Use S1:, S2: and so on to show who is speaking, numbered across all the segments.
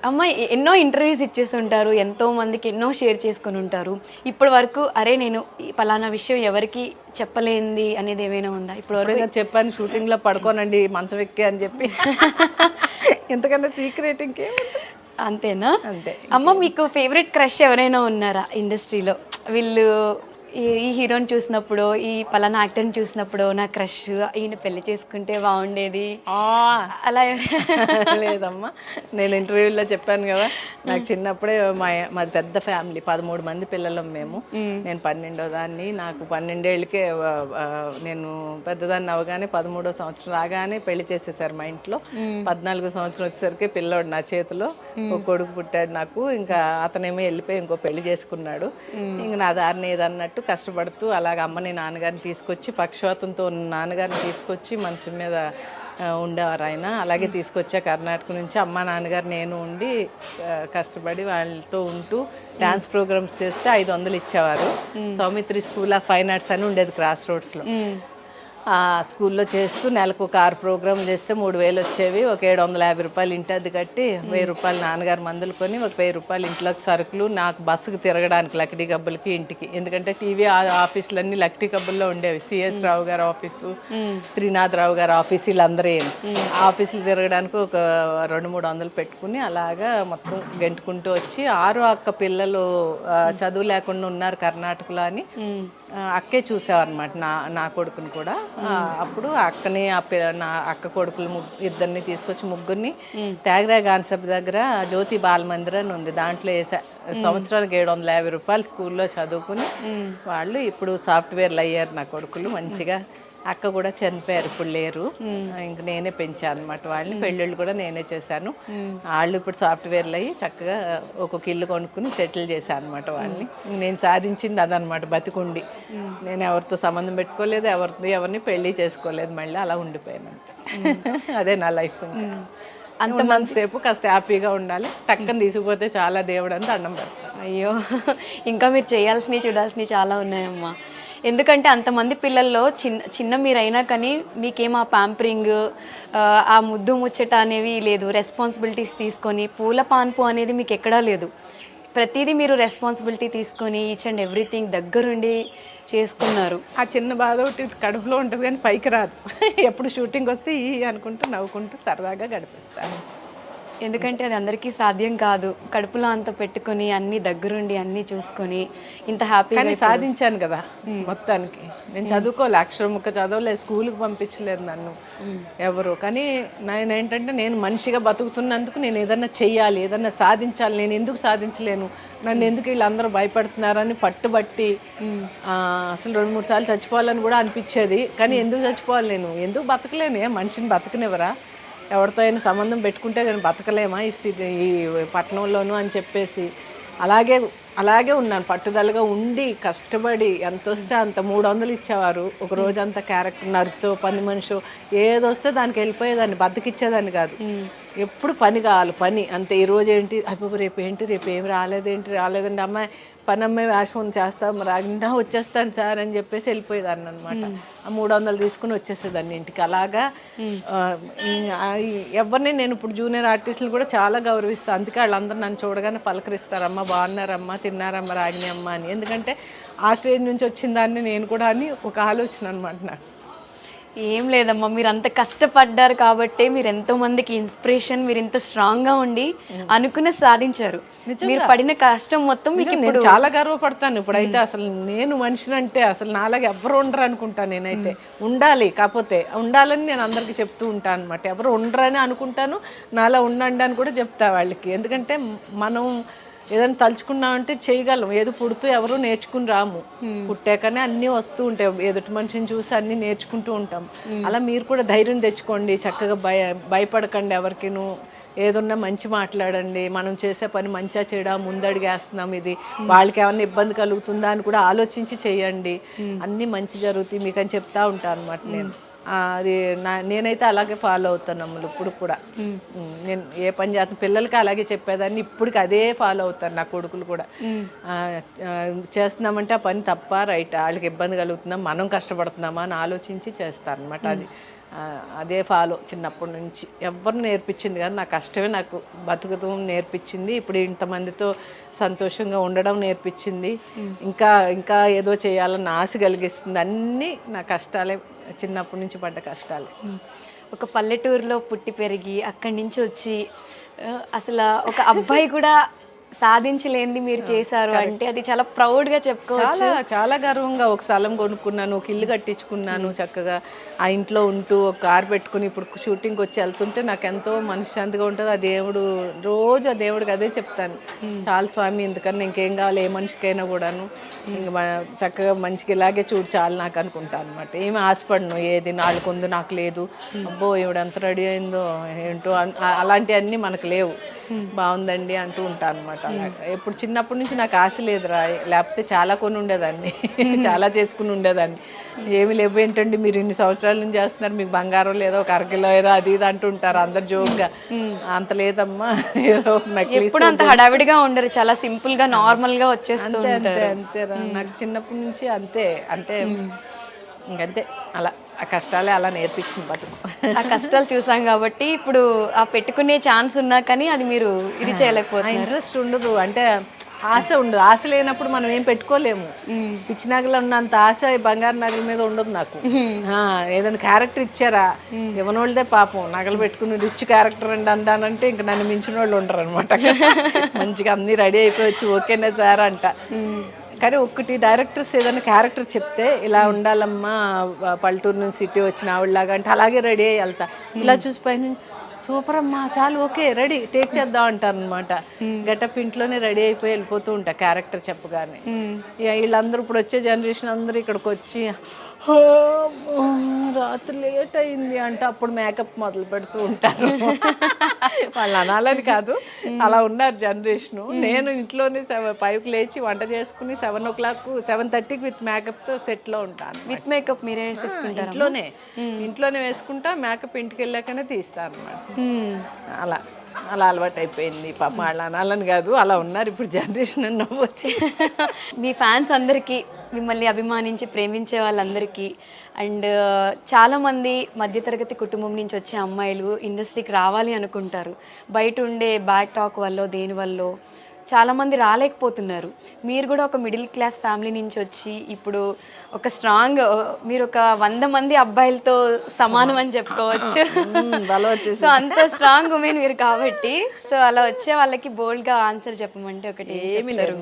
S1: అమ్మ ఎన్నో ఇంటర్వ్యూస్ ఇచ్చేసి ఉంటారు, ఎంతో మందికి ఎన్నో షేర్ చేసుకొని ఉంటారు. ఇప్పటి వరకు అరే నేను ఈ పలానా విషయం ఎవరికి చెప్పలేంది అనేది ఏమైనా ఉందా ఇప్పటి వరకు?
S2: ఎప్పుడైనా చెప్పాను షూటింగ్లో పడుకోనండి మంచం ఎక్కి అని చెప్పి. ఎంతకన్నా సీక్రెట్ ఇంకేముంది.
S1: అంతేనా?
S2: అంతే.
S1: అమ్మ మీకు ఫేవరెట్ క్రష్ ఎవరైనా ఉన్నారా ఇండస్ట్రీలో? వీళ్ళు ఈ హీరోని చూసినప్పుడు, ఈ పలానా యాక్టర్ని చూసినప్పుడు నా క్రష్ ఈయన పెళ్లి చేసుకుంటే బాగుండేది అలా
S2: లేదమ్మా, నేను ఇంటర్వ్యూలో చెప్పాను కదా, నాకు చిన్నప్పుడే మాది పెద్ద ఫ్యామిలీ, 13 మంది పిల్లలం మేము. నేను 12వ దాన్ని. నాకు 12 ఏళ్ళకే నేను పెద్దదాన్ని అవగానే 13వ సంవత్సరం రాగానే పెళ్లి చేసేసారు మా ఇంట్లో. 14వ సంవత్సరం వచ్చేసరికి పిల్లోడు నా చేతిలో ఒక కొడుకు పుట్టాడు నాకు. ఇంకా అతనేమో వెళ్ళిపోయి ఇంకో పెళ్లి చేసుకున్నాడు. ఇంక నా దారిని ఏదన్నట్టు కష్టపడుతూ అలాగ అమ్మని నాన్నగారిని తీసుకొచ్చి, పక్షవాతంతో ఉన్న నాన్నగారిని తీసుకొచ్చి మంచం మీద ఉండేవారు ఆయన. అలాగే తీసుకొచ్చా కర్ణాటక నుంచి. అమ్మ నాన్నగారు నేను ఉండి కష్టపడి వాళ్ళతో ఉంటూ డ్యాన్స్ ప్రోగ్రామ్స్ చేస్తే 500 ఇచ్చేవారు. Saumitri school of fine arts అని ఉండేది క్రాస్ రోడ్స్లో. ఆ స్కూల్లో చేస్తూ నెలకు ఒక 6 ప్రోగ్రాంలు చేస్తే 3000 వచ్చేవి. ఒక 750 రూపాయలు ఇంటి అద్దె కట్టి 1000 రూపాయలు నాన్నగారు మందులు కొని, ఒక 1000 రూపాయలు ఇంట్లోకి సరుకులు, నాకు బస్సుకు తిరగడానికి లక్డీ గబ్బులకి ఇంటికి. ఎందుకంటే టీవీ ఆఫీసులన్నీ లక్డీ గబ్బుల్లో ఉండేవి. సిఎస్ రావు గారి ఆఫీసు, త్రినాథరావు గారి ఆఫీసు, వీళ్ళందరూ ఆఫీసులు తిరగడానికి ఒక 200-300 పెట్టుకుని అలాగా మొత్తం గెంటుకుంటూ వచ్చి 6 అక్క పిల్లలు చదువు లేకుండా ఉన్నారు కర్ణాటకలో అని అక్కే చూసావన్నమాట నా కొడుకుని కూడా. అప్పుడు అక్కని నా అక్క కొడుకులు ఇద్దరిని తీసుకొచ్చి ముగ్గురిని త్యాగరాయ కాన్సెప్ట్ దగ్గర జ్యోతి బాలమందిర్ అని ఉంది, దాంట్లో వేసా. సంవత్సరానికి 750 రూపాయలు స్కూల్లో చదువుకుని వాళ్ళు ఇప్పుడు సాఫ్ట్వేర్లు అయ్యారు నా కొడుకులు మంచిగా. అక్క కూడా చనిపోయారు, ఇప్పుడు లేరు. ఇంక నేనే పెంచాను అనమాట వాళ్ళని. పెళ్ళిళ్ళు కూడా నేనే చేశాను. వాళ్ళు ఇప్పుడు సాఫ్ట్వేర్లు అయ్యి చక్కగా ఒక్కొక్క ఇల్లు కొనుక్కుని సెటిల్ చేశాను అనమాట వాళ్ళని. నేను సాధించింది అదనమాట, బతికుండి. నేను ఎవరితో సంబంధం పెట్టుకోలేదు, ఎవరిని పెళ్ళి చేసుకోలేదు, మళ్ళీ అలా ఉండిపోయాను. అదే నా లైఫ్. అంతమందిసేపు కాస్త హ్యాపీగా ఉండాలి. టక్కన తీసుకుపోతే చాలా దేవుడు అని దండం పెడతాను.
S1: అయ్యో, ఇంకా మీరు చేయాల్సినవి చూడాల్సినవి చాలా ఉన్నాయమ్మా. ఎందుకంటే అంతమంది పిల్లల్లో చిన్న మీరైనా కానీ మీకేం ఆ ప్యాంపరింగ్, ఆ ముద్దు ముచ్చట అనేవి లేదు. రెస్పాన్సిబిలిటీస్ తీసుకొని పూల పాన్పు అనేది మీకు ఎక్కడా లేదు. ప్రతిదీ మీరు రెస్పాన్సిబిలిటీ తీసుకొని ఈచ్ అండ్ ఎవ్రీథింగ్ దగ్గరుండి చేసుకున్నారు.
S2: ఆ చిన్న బాధ ఒకటి కడుపులో ఉంటుంది కానీ పైకి రాదు. ఎప్పుడు షూటింగ్ వస్తే అనుకుంటూ నవ్వుకుంటూ సరదాగా గడిపిస్తాను.
S1: ఎందుకంటే అది అందరికీ సాధ్యం కాదు. కడుపులో అంత పెట్టుకొని అన్ని దగ్గరుండి అన్నీ చూసుకొని ఇంత హ్యాపీగా.
S2: కానీ సాధించాను కదా మొత్తానికి. నేను చదువుకోలే, అక్షరం ముక్క చదవలేదు, స్కూల్కి పంపించలేదు నన్ను ఎవరు. కానీ నేనేంటంటే నేను మనిషిగా బతుకుతున్నందుకు నేను ఏదన్నా చెయ్యాలి, ఏదన్నా సాధించాలి. నేను ఎందుకు సాధించలేను, నన్ను ఎందుకు వీళ్ళందరూ భయపడుతున్నారని పట్టుబట్టి అసలు 2-3 సార్లు చచ్చిపోవాలని కూడా అనిపించేది. కానీ ఎందుకు చచ్చిపోవాలి, నేను ఎందుకు బతకలేను? మనిషిని బతకనివ్వరా? ఎవరితో అయినా సంబంధం పెట్టుకుంటే నేను బతకలేమా ఈ పట్టణంలోనూ అని చెప్పేసి అలాగే ఉన్నాను. పట్టుదలగా ఉండి కష్టపడి ఎంత వస్తే అంత 300 ఇచ్చేవారు. ఒక రోజంతా క్యారెక్టర్ నర్సో పని మనిషో ఏదొస్తే దానికి వెళ్ళిపోయేదాన్ని, బద్దకిచ్చేదాన్ని కాదు. ఎప్పుడు పని కావాలి, పని అంతే. ఈరోజు ఏంటి, అయిపోయి రేపు ఏం రాలేదండి అమ్మాయి, పని అమ్మాయి వేషం చేస్తాం రాగినా వచ్చేస్తాను సార్ అని చెప్పేసి వెళ్ళిపోయేదాన్ని అనమాట. ఆ 300 తీసుకుని వచ్చేసేదాన్ని ఇంటికి. అలాగా ఎవరిని నేను ఇప్పుడు జూనియర్ ఆర్టిస్టులు కూడా చాలా గౌరవిస్తాను. అందుకే వాళ్ళందరూ నన్ను చూడగానే పలకరిస్తారమ్మా, బాగున్నారమ్మా, తిన్నారమ్మా రాగిని అమ్మ అని. ఎందుకంటే ఆ స్టేజ్ నుంచి వచ్చిన దాన్ని నేను కూడా అని ఒక ఆలోచన అనమాట నాకు.
S1: ఏం లేదమ్మా, మీరు అంత కష్టపడ్డారు కాబట్టి మీరు ఎంతో మందికి ఇన్స్పిరేషన్. మీరు ఇంత స్ట్రాంగ్గా ఉండి అనుకునే సాధించారు. మీరు పడిన కష్టం మొత్తం మీకు
S2: నేను చాలా గర్వపడతాను. ఇప్పుడైతే అసలు నేను మనిషినంటే అసలు నాలాగా ఎవరు ఉండరు అనుకుంటాను. నేనైతే ఉండాలి, కాకపోతే ఉండాలని నేను అందరికీ చెప్తూ ఉంటాను అనమాట. ఎవరు ఉండరని అనుకుంటాను, నాలా ఉండండి అని కూడా చెప్తా వాళ్ళకి. ఎందుకంటే మనం ఏదైనా తలుచుకున్నామంటే చేయగలం. ఏదో పుడుతూ ఎవరు నేర్చుకుని రాము, పుట్టాకనే అన్నీ వస్తూ ఉంటాయి. ఎదుటి మనిషిని చూసి అన్నీ నేర్చుకుంటూ ఉంటాం. అలా మీరు కూడా ధైర్యం తెచ్చుకోండి, చక్కగా భయపడకండి ఎవరికిను. ఏదన్నా మంచి మాట్లాడండి. మనం చేసే పని మంచిగా చెడా ముందడుగేస్తున్నాం, ఇది వాళ్ళకి ఏమన్నా ఇబ్బంది కలుగుతుందా అని కూడా ఆలోచించి చేయండి. అన్నీ మంచి జరుగుతాయి మీకు అని చెప్తా ఉంటాను అనమాట నేను. అది నేనైతే అలాగే ఫాలో అవుతాను అమ్మలు ఇప్పుడు కూడా. నేను ఏ పని చేస్తాను పిల్లలకి అలాగే చెప్పేదాన్ని, ఇప్పటికి అదే ఫాలో అవుతాను. నా కొడుకులు కూడా చేస్తున్నామంటే ఆ పని తప్ప రైట్, వాళ్ళకి ఇబ్బంది కలుగుతుందా, మనం కష్టపడుతున్నామా అని ఆలోచించి చేస్తాను అనమాట. అది అదే ఫాలో చిన్నప్పటి నుంచి. ఎవ్వరు నేర్పించింది కాదు, నా కష్టమే నాకు బతుకుతూ నేర్పించింది. ఇప్పుడు ఇంతమందితో సంతోషంగా ఉండడం నేర్పించింది. ఇంకా ఇంకా ఏదో చేయాలన్న ఆశ కలిగిస్తుంది. అన్నీ నా కష్టాలే, చిన్నప్పటి నుంచి పడ్డ కష్టాలే.
S1: ఒక పల్లెటూరులో పుట్టి పెరిగి అక్కడి నుంచి వచ్చి అసలు ఒక అబ్బాయి కూడా సాధించలేనిది మీరు చేశారు అంటే అది చాలా ప్రౌడ్గా చెప్పుకోవచ్చు.
S2: చాలా చాలా గర్వంగా ఒక స్థలం కొనుక్కున్నాను, ఒక ఇల్లు కట్టించుకున్నాను, చక్కగా ఆ ఇంట్లో ఉంటూ ఒక కారు పెట్టుకుని ఇప్పుడు షూటింగ్కి వచ్చి వెళ్తుంటే నాకు ఎంతో మనశ్శాంతిగా ఉంటుంది. ఆ దేవుడు రోజు ఆ దేవుడికి అదే చెప్తాను, చాలు స్వామి ఎందుకన్నా ఇంకేం కావాలి ఏ మనిషికైనా కూడాను, ఇంక చక్కగా మంచిగా ఇలాగే చూడు చాలు నాకు అనుకుంటాను అనమాట. ఏమి ఆశపడను, ఏది నాలుగు ఉంది నాకు లేదు, అబ్బో ఈవిడ ఎంత రెడీ అయిందో ఏంటో అలాంటివన్నీ మనకు లేవు. బాగుందండి అంటూ ఉంటాను అనమాట. ఎప్పుడు చిన్నప్పటి నుంచి నాకు ఆశ లేదురా, లేకపోతే చాలా కొని ఉండేదాన్ని, చాలా చేసుకుని ఉండేదాన్ని. ఏమి లేవు ఏంటండి మీరు ఇన్ని సంవత్సరాల నుంచి చేస్తున్నారు, మీకు బంగారం లేదో ఒక అరకిలో ఏదో అది ఇది అంటుంటారు అందరు జోక్గా. అంత లేదమ్మా, ఏదో
S1: ఎప్పుడు అంత హడావిడిగా ఉండరు, చాలా సింపుల్ గా నార్మల్ గా వచ్చేస్తూ
S2: అంతే అంతేరా. నాకు చిన్నప్పటి నుంచి అంతే, అంటే ఇంకంతే అలా ఆ కష్టాలే అలా నేర్పించింది బతుకు.
S1: ఆ కష్టాలు చూసాం కాబట్టి ఇప్పుడు ఆ పెట్టుకునే ఛాన్స్ ఉన్నా కానీ అది మీరు ఇది చేయలేకపోతున్నారు.
S2: ఇంట్రెస్ట్ ఉండదు, అంటే ఆశ ఉండదు. ఆశ లేనప్పుడు మనం ఏం పెట్టుకోలేము. పిచ్చి నగలు ఉన్నంత ఆశ బంగారు నగల మీద ఉండదు నాకు. ఏదైనా క్యారెక్టర్ ఇచ్చారా, ఇవ్వనోళ్ళదే పాపం నగలు పెట్టుకుని రిచ్ క్యారెక్టర్ అండి అందానంటే ఇంక నన్ను మించిన వాళ్ళు ఉండరు అనమాట. మంచిగా అన్ని రెడీ అయిపోవచ్చు, ఓకేనే సార్ అంట. కానీ ఒక్కటి డైరెక్టర్స్ ఏదైనా క్యారెక్టర్ చెప్తే ఇలా ఉండాలమ్మా, పల్లెటూరు నుంచి సిటీ వచ్చిన ఆవిడలాగా అంటే అలాగే రెడీ అయ్యి వెళ్తా. ఇలా చూసి పైన సూపర్ అమ్మా చాలు ఓకే రెడీ టేక్ చేద్దాం అంటారు అనమాట. గెటప్ ఇంట్లోనే రెడీ అయిపోయి వెళ్ళిపోతూ ఉంటా క్యారెక్టర్ చెప్పగానే. వీళ్ళందరూ ఇప్పుడు వచ్చే జనరేషన్ అందరూ ఇక్కడికి వచ్చి రాత్రి లేట్ అయింది అంటే అప్పుడు మేకప్ మొదలు పెడుతూ ఉంటారు. వాళ్ళు అనాలని కాదు, అలా ఉన్నారు జనరేషను. నేను ఇంట్లోనే 5కి లేచి వంట చేసుకుని 7 o'clock 7:30కి విత్ మేకప్తో సెట్లో ఉంటాను.
S1: విత్ మేకప్ మీరే వేసేసుకుంటారు?
S2: ఇంట్లోనే వేసుకుంటా, మేకప్ ఇంటికి వెళ్ళాకనే తీస్తాను అన్నమాట. అలా అలా అలవాటు అయిపోయింది. పాపం వాళ్ళు అనాలని కాదు, అలా ఉన్నారు ఇప్పుడు జనరేషన్ అని నవ్వొచ్చి.
S1: మీ ఫ్యాన్స్ అందరికీ, మిమ్మల్ని అభిమానించి ప్రేమించే వాళ్ళందరికీ, అండ్ చాలామంది మధ్యతరగతి కుటుంబం నుంచి వచ్చే అమ్మాయిలు ఇండస్ట్రీకి రావాలి అనుకుంటారు, బయట ఉండే బ్యాడ్ టాక్ వల్ల దేనివల్ల చాలామంది రాలేకపోతున్నారు. మీరు కూడా ఒక మిడిల్ క్లాస్ ఫ్యామిలీ నుంచి వచ్చి ఇప్పుడు ఒక స్ట్రాంగ్, మీరు ఒక 100 మంది అబ్బాయిలతో సమానం అని చెప్పుకోవచ్చు. సో అంత స్ట్రాంగ్ ఉమెన్ మీరు కాబట్టి, సో అలా వచ్చే వాళ్ళకి బోల్డ్గా ఆన్సర్ చెప్పమంటే ఒకటి
S2: ఏమి లేదు,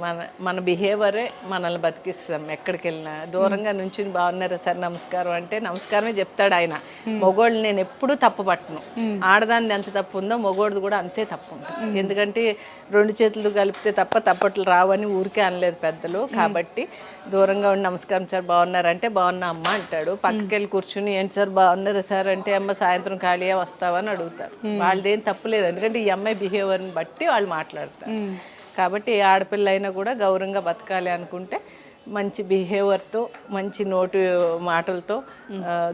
S2: మన బిహేవియరే మనల్ని బతికిస్తాం. ఎక్కడికి వెళ్ళినా దూరంగా నుంచి బాగున్నారా సార్ నమస్కారం అంటే నమస్కారమే చెప్తాడు ఆయన. మొగోళ్ళు నేను ఎప్పుడూ తప్పు పట్టను. ఆడదాన్ని ఎంత తప్పు ఉందో మొగోడిది కూడా అంతే తప్పు ఉంటుంది. ఎందుకంటే 2 చేతులు కలిపితే తప్ప తప్పట్లు రావని ఊరికే అనలేదు పెద్దలు. కాబట్టి దూరంగా ఉండి నమస్కారం సార్ బాగున్నారంటే బాగున్నా అమ్మ అంటాడు. పక్కకి వెళ్ళి కూర్చుని ఏంటి సార్ బాగున్నారా సార్ అంటే అమ్మ సాయంత్రం ఖాళీగా వస్తావా అని అడుగుతారు. వాళ్ళదేం తప్పులేదు, ఎందుకంటే ఈ అమ్మాయి బిహేవియర్ని బట్టి వాళ్ళు మాట్లాడతారు. కాబట్టి ఆడపిల్ల అయినా కూడా గౌరవంగా బతకాలి అనుకుంటే మంచి బిహేవియర్తో, మంచి నోటు మాటలతో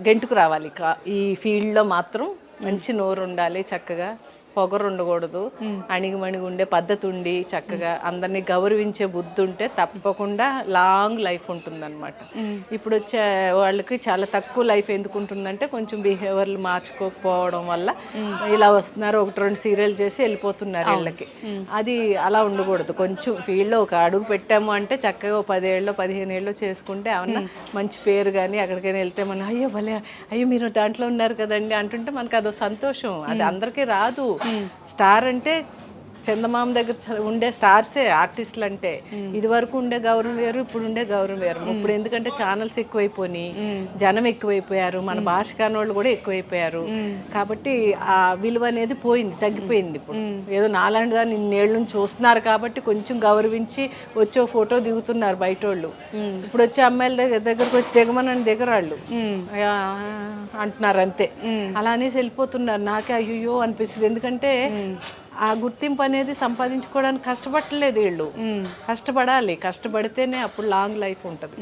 S2: గెంటుకు రావాలి. ఈ ఫీల్డ్లో మాత్రం మంచి నోరు ఉండాలి, చక్కగా పొగరు ఉండకూడదు, అణిగిమణిగి ఉండే పద్ధతి ఉండి చక్కగా అందరినీ గౌరవించే బుద్ధి ఉంటే తప్పకుండా లాంగ్ లైఫ్ ఉంటుందన్నమాట. ఇప్పుడు వచ్చే వాళ్ళకి చాలా తక్కువ లైఫ్ ఎందుకు ఉంటుందంటే కొంచెం బిహేవియర్లు మార్చుకోకపోవడం వల్ల ఇలా వస్తున్నారు, 1-2 సీరియల్ చేసి వెళ్ళిపోతున్నారు వీళ్ళకి. అది అలా ఉండకూడదు. కొంచెం ఫీల్డ్లో ఒక అడుగు పెట్టాము అంటే చక్కగా 10 ఏళ్ళు 15 ఏళ్ళు చేసుకుంటే ఏమన్నా మంచి పేరు కానీ ఎక్కడికైనా వెళ్తే మనం అయ్యో భలే అయ్యో మీరు దాంట్లో ఉన్నారు కదండి అంటుంటే మనకు అదో సంతోషం. అది అందరికీ రాదు. స్టార్ అంటే చందమామ దగ్గర ఉండే స్టార్సే ఆర్టిస్టులు అంటే. ఇది వరకు ఉండే గౌరవం వేరు, ఇప్పుడు ఉండే గౌరవం వేరు. ఇప్పుడు ఎందుకంటే ఛానల్స్ ఎక్కువైపోయినాయి, జనం ఎక్కువైపోయారు, మన భాష కాని వాళ్ళు కూడా ఎక్కువైపోయారు. కాబట్టి ఆ విలువ అనేది పోయింది, తగ్గిపోయింది. ఇప్పుడు ఏదో నాలాంటి దాన్ని ఇన్నేళ్ళ నుంచి చూస్తున్నారు కాబట్టి కొంచెం గౌరవించి వచ్చే ఫోటో దిగుతున్నారు బయట వాళ్ళు. ఇప్పుడు వచ్చే అమ్మాయిల దగ్గరకు వచ్చి దిగమనని దిగరాళ్ళు అంటున్నారు అంతే. అలా అనేసి వెళ్ళిపోతున్నారు. నాకే అయ్యో అనిపిస్తుంది. ఎందుకంటే ఆ గుర్తింపు అనేది సంపాదించుకోవడానికి కష్టపడలేదు వీళ్ళు. కష్టపడాలి, కష్టపడితేనే అప్పుడు లాంగ్ లైఫ్ ఉంటుంది.